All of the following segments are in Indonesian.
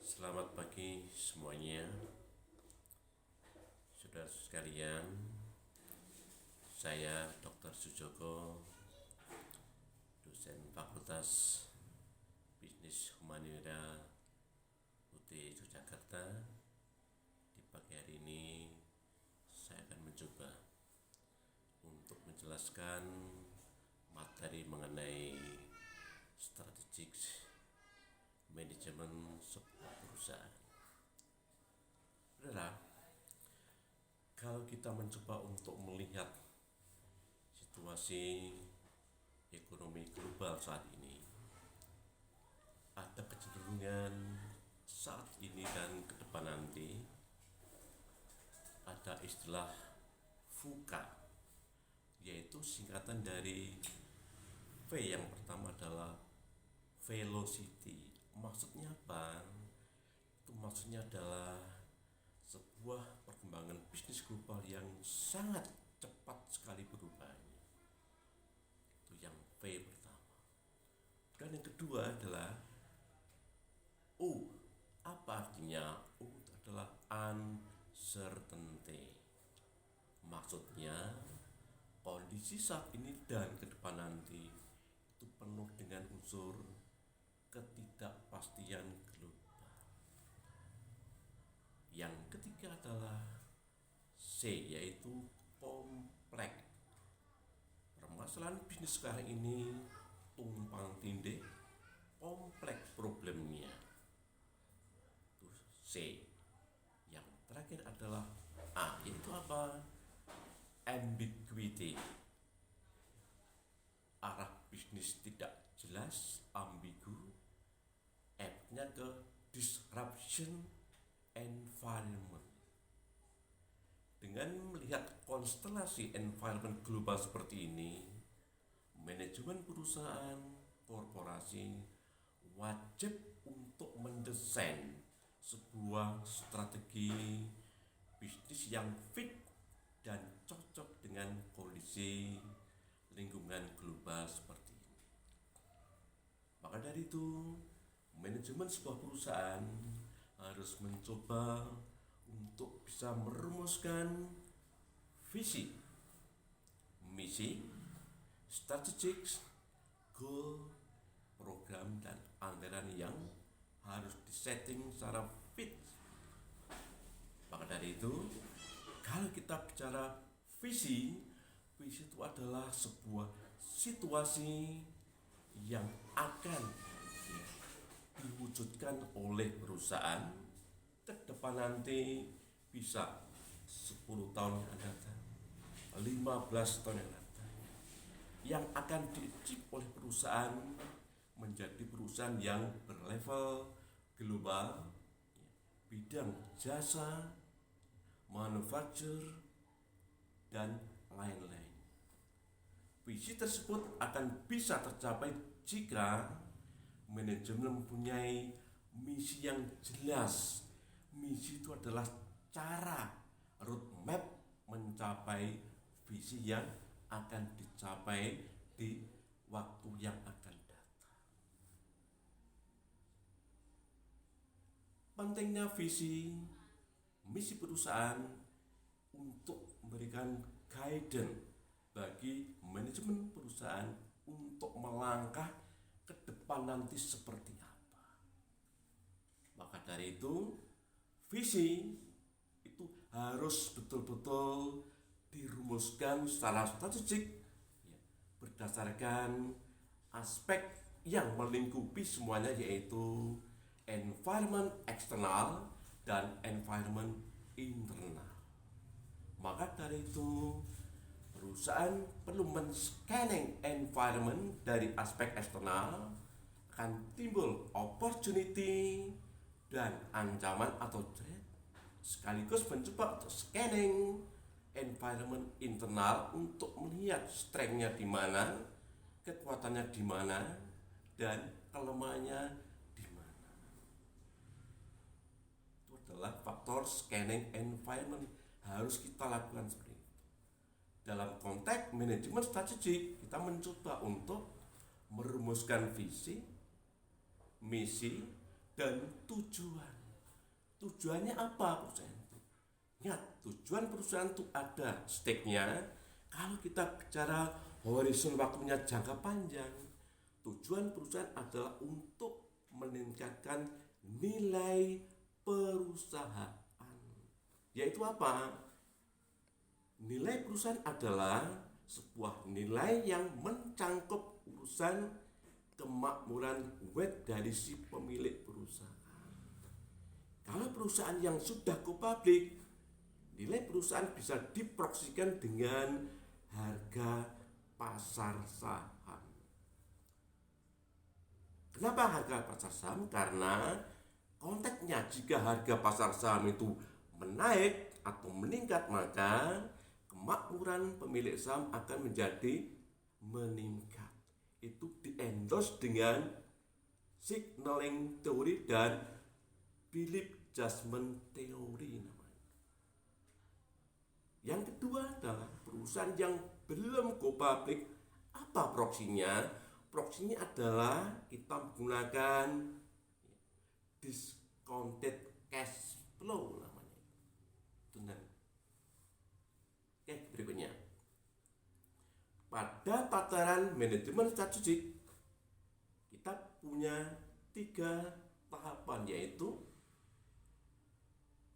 Selamat pagi semuanya, saudara sekalian. Saya Dr. Sujoko, dosen Fakultas Bisnis Humaniora UT Yogyakarta. Di pagi hari ini saya akan mencoba untuk menjelaskan materi mengenai strategic manajemen sebuah perusahaan. Saudara, kalau kita mencoba untuk melihat situasi ekonomi global saat ini, ada kecenderungan saat ini dan ke depan nanti ada istilah VUCA, yaitu singkatan dari V yang pertama adalah velocity. Maksudnya apa? Itu maksudnya adalah sebuah perkembangan bisnis global yang sangat cepat sekali berubahnya. Itu yang V pertama. Dan yang kedua adalah U. Apa artinya? U adalah uncertainty. Maksudnya kondisi saat ini dan ke depan nanti itu penuh dengan unsur ketidakpastian global. Yang ketiga adalah C, yaitu kompleks. Permasalahan bisnis sekarang ini tumpang tindih, kompleks problemnya. Itu C. Yang terakhir adalah A, yaitu apa? Ambiguity. Arah bisnis tidak jelas, ambigu. F-nya ke disruption environment. Dengan melihat konstelasi environment global seperti ini, manajemen perusahaan korporasi wajib untuk mendesain sebuah strategi bisnis yang fit dan cocok dengan kondisi lingkungan global seperti ini. Maka dari itu, manajemen sebuah perusahaan harus mencoba untuk bisa merumuskan visi, misi, strategik, goal, program, dan anggaran yang harus disetting secara fit. Maka dari itu, kalau kita bicara visi itu adalah sebuah situasi yang akan diwujudkan oleh perusahaan ke depan nanti, bisa 10 tahun yang akan datang, 15 tahun yang akan datang, yang akan diachieve oleh perusahaan menjadi perusahaan yang berlevel global, bidang jasa, manufacture, dan lain-lain. Visi tersebut akan bisa tercapai jika manajemen mempunyai misi yang jelas. Misi itu adalah cara, roadmap mencapai visi yang akan dicapai di waktu yang akan datang. Pentingnya visi, misi perusahaan untuk memberikan guidance bagi manajemen perusahaan untuk melangkah ke depan nanti seperti apa. Maka dari itu, visi itu harus betul-betul dirumuskan secara strategik, berdasarkan aspek yang melingkupi semuanya, yaitu environment eksternal dan environment internal. Maka dari itu, perusahaan perlu men-scanning environment dari aspek eksternal, akan timbul opportunity dan ancaman atau threat, sekaligus mencoba untuk scanning environment internal untuk melihat strength-nya di mana, kekuatannya di mana, dan kelemahannya di mana. Itu adalah faktor scanning environment, harus kita lakukan seperti itu. Dalam konteks manajemen strategik, kita mencoba untuk merumuskan visi, misi, dan tujuan. Tujuannya apa perusahaan itu? Ingat, tujuan perusahaan itu ada stake-nya. Kalau kita bicara horizon waktunya jangka panjang, tujuan perusahaan adalah untuk meningkatkan nilai perusahaan. Yaitu apa? Nilai perusahaan adalah sebuah nilai yang mencangkup urusan kemakmuran web dari si pemilik perusahaan. Kalau perusahaan yang sudah go public, nilai perusahaan bisa diproksikan dengan harga pasar saham. Kenapa harga pasar saham? Karena konteksnya jika harga pasar saham itu menaik atau meningkat, maka kemakmuran pemilik saham akan menjadi meningkat. Itu di-endorse dengan signaling theory dan Philip Jasmine theory namanya. Yang kedua adalah perusahaan yang belum go public. Apa proksinya? Proksinya adalah kita menggunakan discounted cash flow namanya. Oke, berikutnya. Pada tataran manajemen strategik, kita punya 3 tahapan, yaitu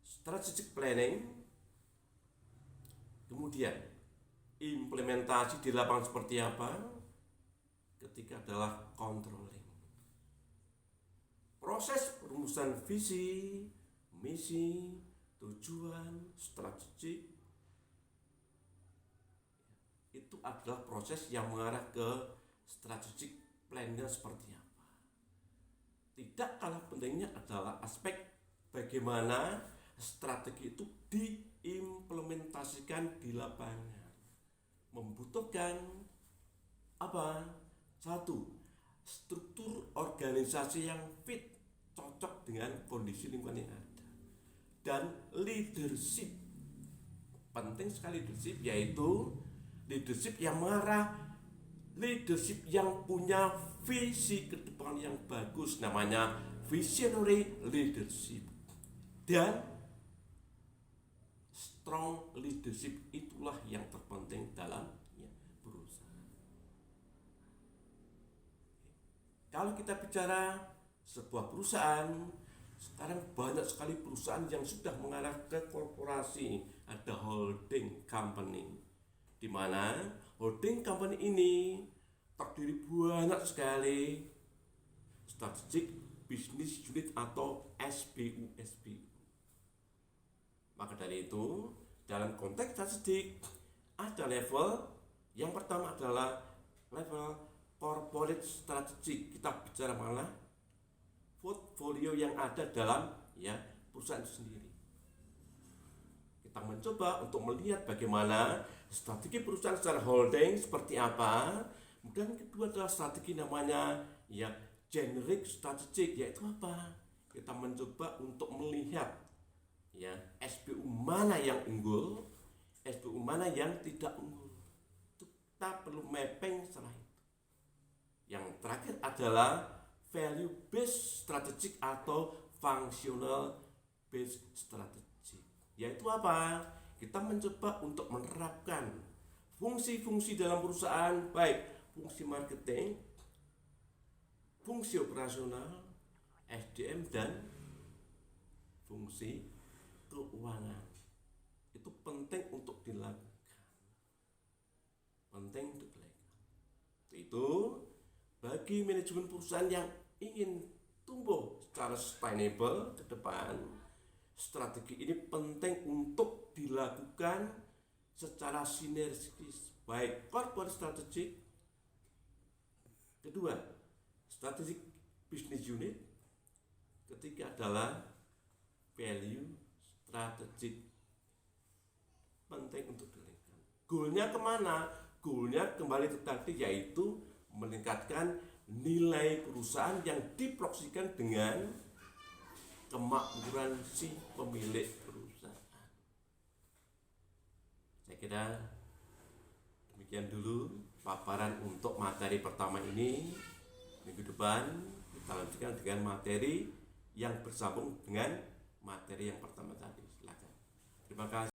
strategic planning, kemudian implementasi di lapangan seperti apa, ketiga adalah controlling. Proses perumusan visi, misi, tujuan, strategik itu adalah proses yang mengarah ke strategic plan-nya seperti apa. Tidak kalah pentingnya adalah aspek bagaimana strategi itu diimplementasikan di lapangan. Membutuhkan apa? 1. Struktur organisasi yang fit, cocok dengan kondisi lingkungan yang ada. Dan leadership. Penting sekali leadership, yaitu leadership yang mengarah, leadership yang punya visi ke depan yang bagus, namanya visionary leadership. Dan strong leadership itulah yang terpenting dalam perusahaan. Kalau kita bicara sebuah perusahaan, sekarang banyak sekali perusahaan yang sudah mengarah ke korporasi. Ada holding company, di mana holding company ini terdiri banyak sekali strategic business unit atau SBU. Maka dari itu, dalam konteks strategik ada level. Yang pertama adalah level corporate strategic. Kita bicara malah portfolio yang ada dalam perusahaan itu sendiri. Kita mencoba untuk melihat bagaimana strategi perusahaan secara holding seperti apa. Kemudian kedua adalah strategi namanya generic strategic, yaitu apa? Kita mencoba untuk melihat SBU mana yang unggul, SBU mana yang tidak unggul. Kita perlu mapping setelah itu. Yang terakhir adalah value based strategic atau functional based strategic, yaitu apa? Kita mencoba untuk menerapkan fungsi-fungsi dalam perusahaan, baik fungsi marketing, fungsi operasional, SDM, dan fungsi keuangan. Itu penting untuk dilakukan. Itu bagi manajemen perusahaan yang ingin tumbuh secara sustainable ke depan, strategi ini penting untuk dilakukan secara sinergis, baik corporate strategic, kedua strategic business unit, ketiga adalah value strategic. Penting untuk dilihat. Goalnya kemana? Goalnya kembali tadi, yaitu meningkatkan nilai perusahaan yang diproksikan dengan kemakmuran si pemilik perusahaan. Saya kira demikian dulu paparan untuk materi pertama ini. Minggu depan kita lanjutkan dengan materi yang bersambung dengan materi yang pertama tadi. Silakan. Terima kasih.